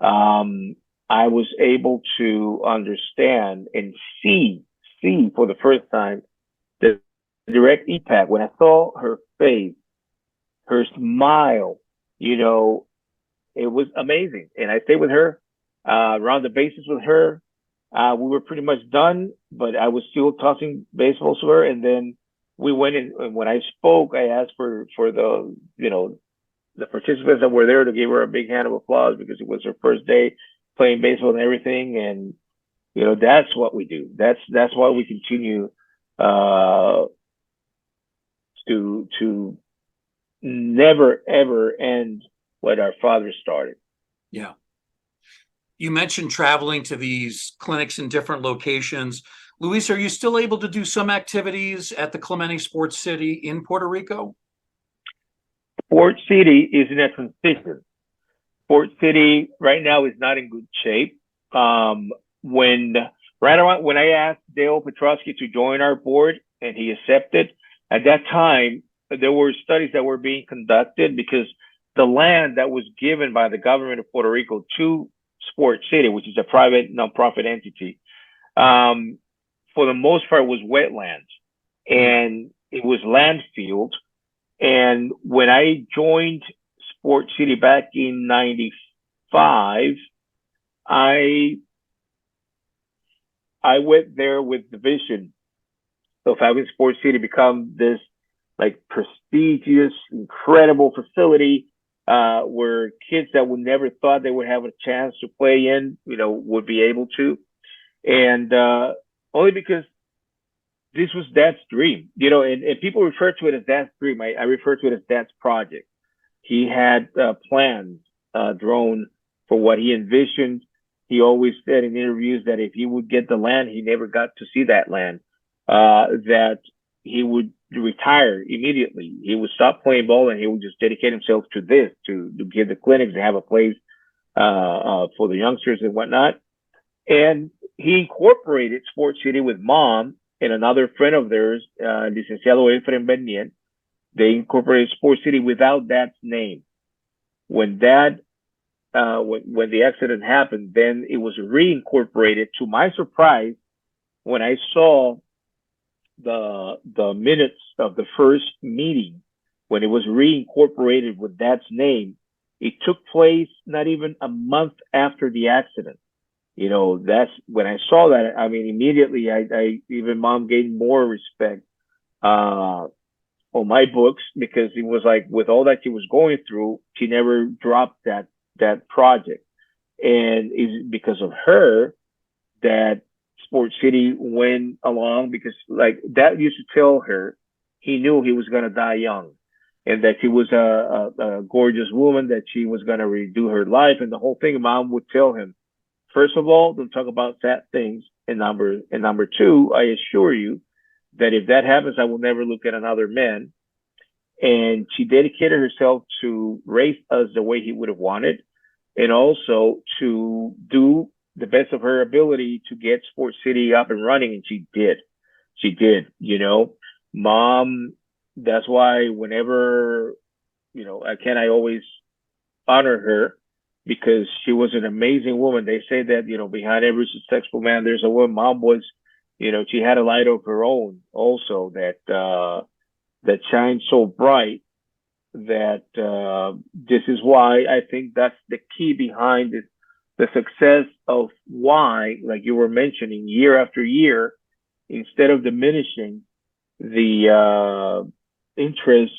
I was able to understand and see for the first time the direct impact. When I saw her face, her smile, it was amazing. And I stayed with her, around the bases with her. We were pretty much done, but I was still tossing baseballs to her. And then we went in, and when I spoke, I asked for the, the participants that were there to give her a big hand of applause, because it was her first day playing baseball and everything. And, that's what we do. That's why we continue, to never ever end what our father started. Yeah. You mentioned traveling to these clinics in different locations. Luis, are you still able to do some activities at the Clemente Sports City in Puerto Rico? Sports City is in a transition. Sports City right now is not in good shape. When I asked Dale Petrosky to join our board and he accepted, at that time there were studies that were being conducted, because the land that was given by the government of Puerto Rico to Sports City, which is a private nonprofit entity, for the most part was wetlands, and it was landfilled. And when I joined Sports City back in '95, I went there with the vision of having Sports City become this like prestigious, incredible facility, where kids that would never thought they would have a chance to play in, would be able to. And only because this was Dad's dream, and people refer to it as Dad's dream. I refer to it as Dad's project. He had plans drawn for what he envisioned. He always said in interviews that if he would get the land, he never got to see that land, that he would retire immediately. He would stop playing ball and he would just dedicate himself to this, to give the clinics, to have a place for the youngsters and whatnot. And he incorporated Sports City with Mom and another friend of theirs, Licenciado Efren Bernier, they incorporated Sports City without that name. When when the accident happened, then it was reincorporated. To my surprise, when I saw the minutes of the first meeting, when it was reincorporated with that name, it took place not even a month after the accident. That's when I saw that. I mean, immediately, I even mom gained more respect on my books, because it was like, with all that she was going through, she never dropped that project, and it's because of her that Sports City went along, because like that used to tell her he knew he was going to die young, and that she was a gorgeous woman, that she was going to redo her life, and the whole thing. Mom would tell him, first of all, don't talk about sad things, and number two, I assure you that if that happens, I will never look at another man. And she dedicated herself to raise us the way he would have wanted, and also to do the best of her ability to get Sports City up and running. And she did. She did, Mom, that's why whenever, I always honor her, because she was an amazing woman. They say that, behind every successful man, there's a woman. Mom was, she had a light of her own also, that shines so bright, that this is why I think that's the key behind it, the success of why, like you were mentioning, year after year, instead of diminishing the interest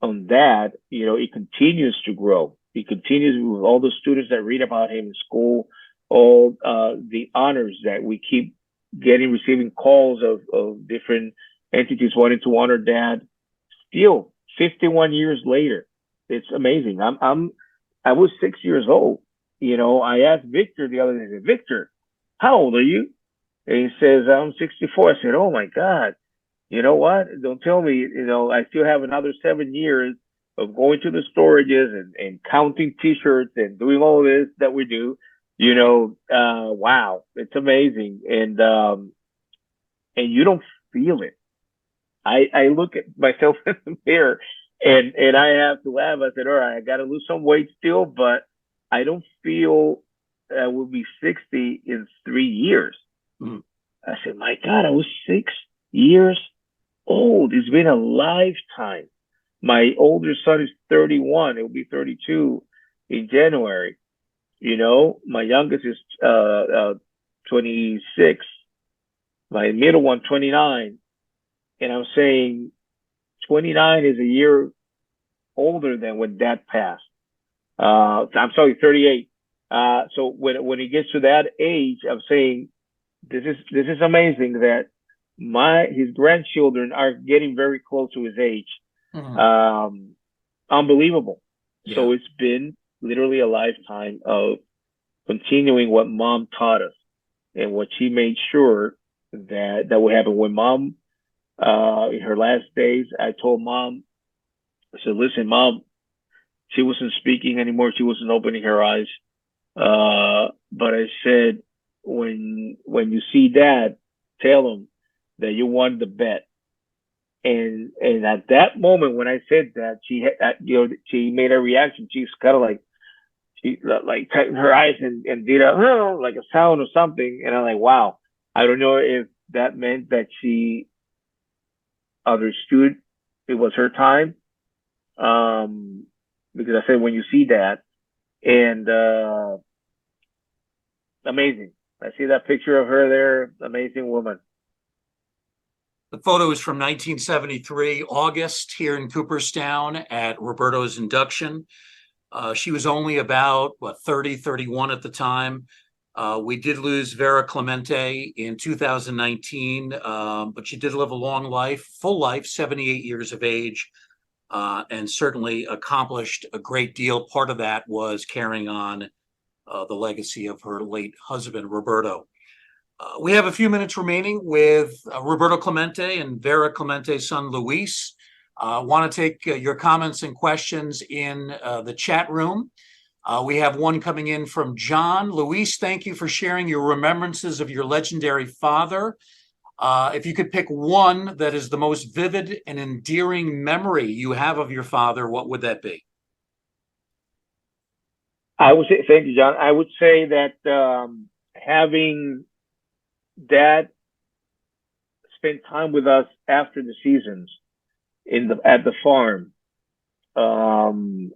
on that, it continues to grow. It continues with all the students that read about him in school, all the honors that we keep receiving calls of different entities wanting to honor Dad. Still, 51 years later, it's amazing. I was 6 years old. I asked Victor the other day, Victor, how old are you? And he says, I'm 64. I said, oh my God, you know what? Don't tell me, I still have another 7 years of going to the storages and counting T-shirts and doing all this that we do. Wow, it's amazing. And you don't feel it. I look at myself in the mirror and I have to laugh. I said, all right, I got to lose some weight still, but I don't feel I will be 60 in 3 years. Mm. I said, my God, I was 6 years old. It's been a lifetime. My older son is 31. It will be 32 in January. My youngest is 26. My middle one, 29. And I'm saying 29 is a year older than when Dad passed. I'm sorry, 38. So when he gets to that age, I'm saying this is amazing that his grandchildren are getting very close to his age. Mm-hmm. Unbelievable. Yeah. So it's been literally a lifetime of continuing what Mom taught us and what she made sure that would happen. When Mom, in her last days, I told Mom, I said, listen, Mom, she wasn't speaking anymore. She wasn't opening her eyes. But I said, when you see Dad, tell him that you won the bet. And at that moment, when I said that, she made a reaction. She's kind of like, she like tightened her eyes and did like a sound or something. And I'm like, wow, I don't know if that meant that she understood it was her time. Because I said, when you see that, and amazing. I see that picture of her there. Amazing woman. The photo is from 1973, August, here in Cooperstown at Roberto's induction. She was only about, 30, 31 at the time. We did lose Vera Clemente in 2019, but she did live a long life, full life, 78 years of age, and certainly accomplished a great deal. Part of that was carrying on the legacy of her late husband, Roberto. We have a few minutes remaining with Roberto Clemente and Vera Clemente's son, Luis. Want to take your comments and questions in the chat room. We have one coming in from John. Luis, thank you for sharing your remembrances of your legendary father. If you could pick one that is the most vivid and endearing memory you have of your father, what would that be? I would say, thank you, John. I would say that having dad spend time with us after the seasons at the farm, um,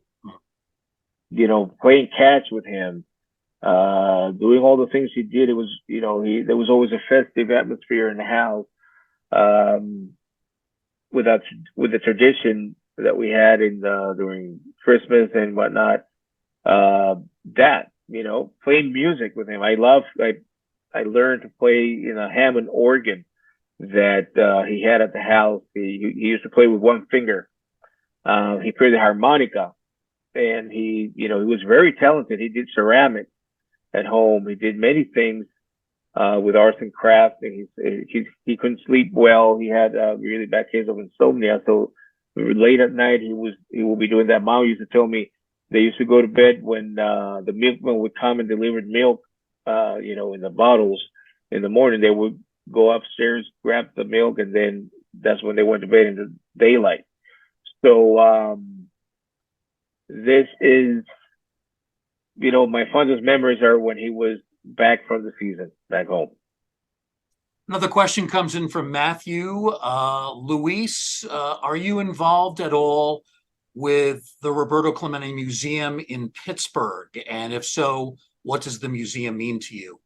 playing catch with him, doing all the things he did. It was, there was always a festive atmosphere in the house. Um, with that, with the tradition that we had during Christmas and whatnot. That playing music with him. I learned to play a Hammond organ that he had at the house. He used to play with one finger. He played the harmonica, and he was very talented. He did ceramics at home. He did many things with arts and crafts. And he couldn't sleep well. He had really bad case of insomnia. So late at night he will be doing that. Mom used to tell me they used to go to bed when the milkman would come and deliver milk, in the bottles in the morning. They would go upstairs, grab the milk, and then that's when they went to bed in the daylight. So this is, my fondest memories are when he was back from the season, back home. Another question comes in from Matthew. Luis, are you involved at all with the Roberto Clemente Museum in Pittsburgh? And if so, what does the museum mean to you?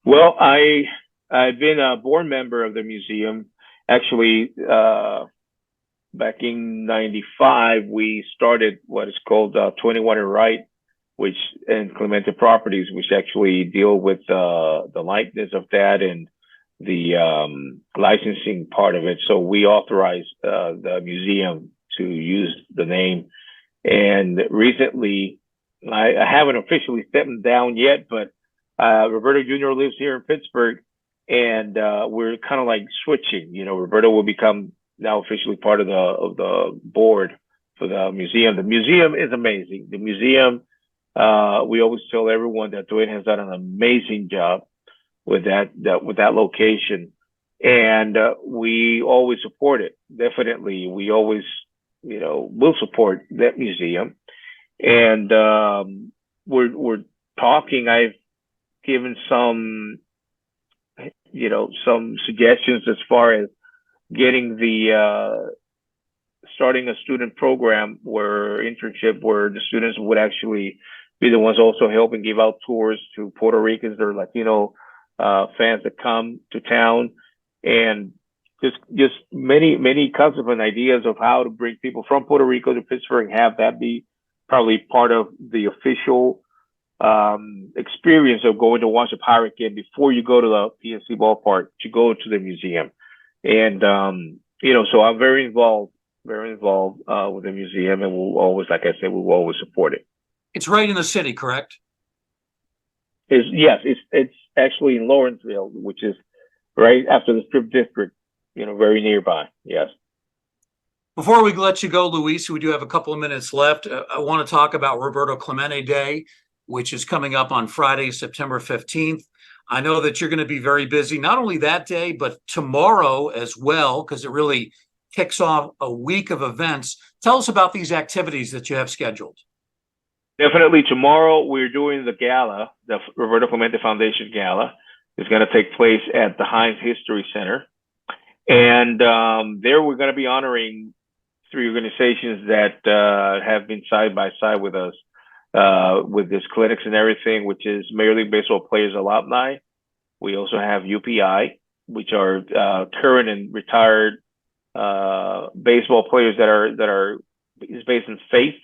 Well, I've been a board member of the museum. Actually, back in '95, we started what is called 21 and Right, which and Clemente Properties, which actually deal with the likeness of that and the licensing part of it. So we authorized the museum to use the name. And recently, I haven't officially stepped down yet, but Roberto Jr. lives here in Pittsburgh, and we're kind of like switching. Roberto will become now officially part of the board for the museum. The museum is amazing. The museum, we always tell everyone that Dwayne has done an amazing job with that location, and we always support it. Definitely, we always will support that museum, and we're talking. I've given some suggestions as far as getting starting a student program where the students would actually be the ones also helping give out tours to Puerto Ricans or Latino fans that come to town, and just many concepts and ideas of how to bring people from Puerto Rico to Pittsburgh and have that be probably part of the official experience of going to watch a Pirate game before you go to the PNC ballpark to go to the museum. And so I'm very involved with the museum, and we'll always, like I said, we will always support it. It's right in the city, correct? Yes, it's actually in Lawrenceville, which is right after the Strip District, very nearby. Yes. Before we let you go, Luis, we do have a couple of minutes left. I want to talk about Roberto Clemente Day, which is coming up on Friday, September 15th. I know that you're going to be very busy, not only that day, but tomorrow as well, because it really kicks off a week of events. Tell us about these activities that you have scheduled. Definitely tomorrow we're doing the gala, the Roberto Clemente Foundation Gala. It's going to take place at the Heinz History Center. And there we're going to be honoring three organizations that have been side by side with us with this clinics and everything, which is Major League Baseball Players Alumni. We also have UPI, which are current and retired baseball players that is based in faith.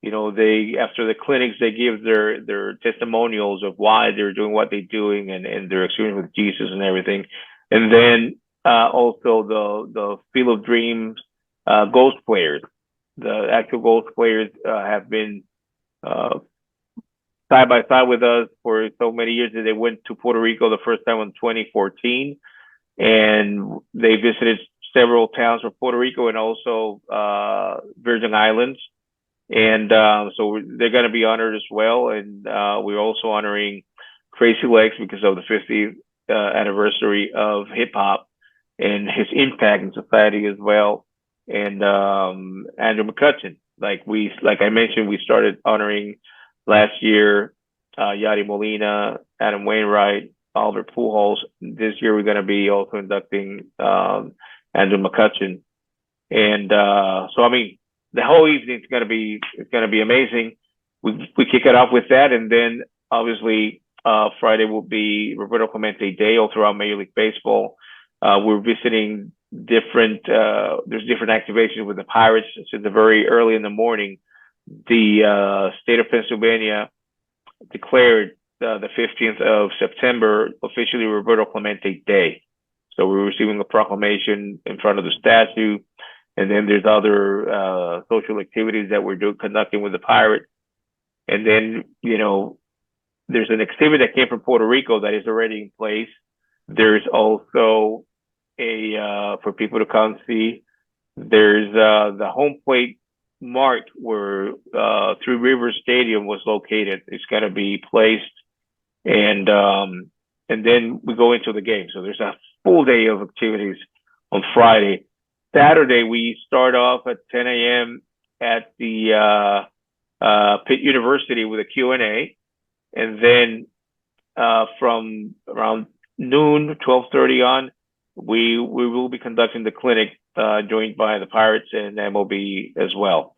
They, after the clinics, they give their testimonials of why they're doing what they're doing and their experience with Jesus and everything. And then also the Field of Dreams Ghost players. The actual Ghost players have been side by side with us for so many years that they went to Puerto Rico the first time in 2014, and they visited several towns of Puerto Rico and also Virgin Islands. And so they're going to be honored as well. And we're also honoring Crazy Legs because of the 50th anniversary of hip hop and his impact in society as well. And Andrew McCutcheon, like I mentioned, we started honoring last year Yadi Molina, Adam Wainwright, Oliver Pujols. This year we're going to be also inducting Andrew McCutcheon. And so I mean, the whole evening is going to be amazing. We kick it off with that, and then obviously Friday will be Roberto Clemente Day all throughout Major League Baseball. We're visiting different there's different activations with the Pirates. Since the very early in the morning, the state of Pennsylvania declared the 15th of September officially Roberto Clemente Day. So we're receiving a proclamation in front of the statue, and then there's other social activities that we're conducting with the Pirates. And then, you know, there's an exhibit that came from Puerto Rico that is already in place. There's also for people to come see. There's the home plate mark where Three Rivers Stadium was located. It's going to be placed, and then we go into the game. So there's a full day of activities on Friday. Saturday we start off at 10 a.m. at the Pitt University with a Q&A, and then from around noon, 12:30 on, we will be conducting the clinic joined by the Pirates and MLB as well.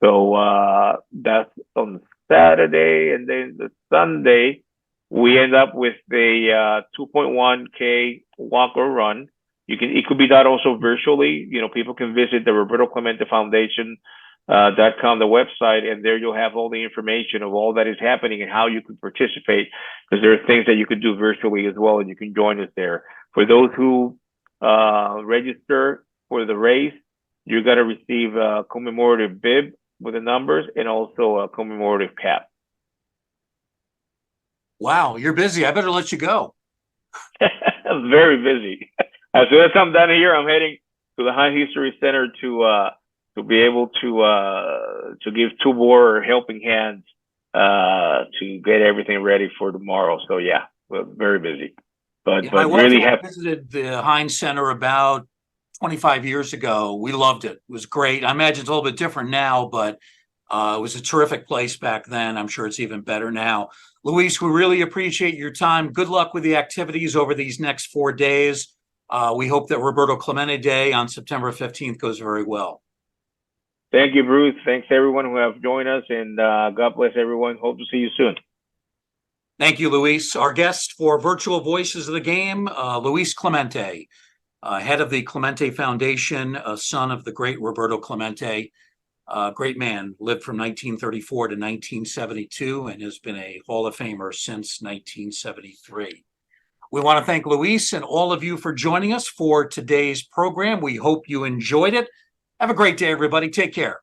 So that's on Saturday, and then the Sunday we end up with a 2.1K walk or run. It could be done also virtually. You know, people can visit the Roberto Clemente Foundation .com, the website, and there you'll have all the information of all that is happening and how you can participate, because there are things that you can do virtually as well, and you can join us there. For those who register for the race, you're going to receive a commemorative bib with the numbers and also a commemorative cap. Wow, you're busy. I better let you go. I'm very busy. As soon as I'm done here, I'm heading to the High History Center to be able to give two more helping hands to get everything ready for tomorrow. So yeah, we're very busy. But my wife really visited the Heinz Center about 25 years ago. We loved it. It was great. I imagine it's a little bit different now, but it was a terrific place back then. I'm sure it's even better now. Luis, we really appreciate your time. Good luck with the activities over these next 4 days. We hope that Roberto Clemente Day on September 15th goes very well. Thank you, Bruce. Thanks to everyone who have joined us, and God bless everyone. Hope to see you soon. Thank you, Luis. Our guest for Virtual Voices of the Game, Luis Clemente, head of the Clemente Foundation, a son of the great Roberto Clemente. Great man, lived from 1934 to 1972 and has been a Hall of Famer since 1973. We want to thank Luis and all of you for joining us for today's program. We hope you enjoyed it. Have a great day, everybody. Take care.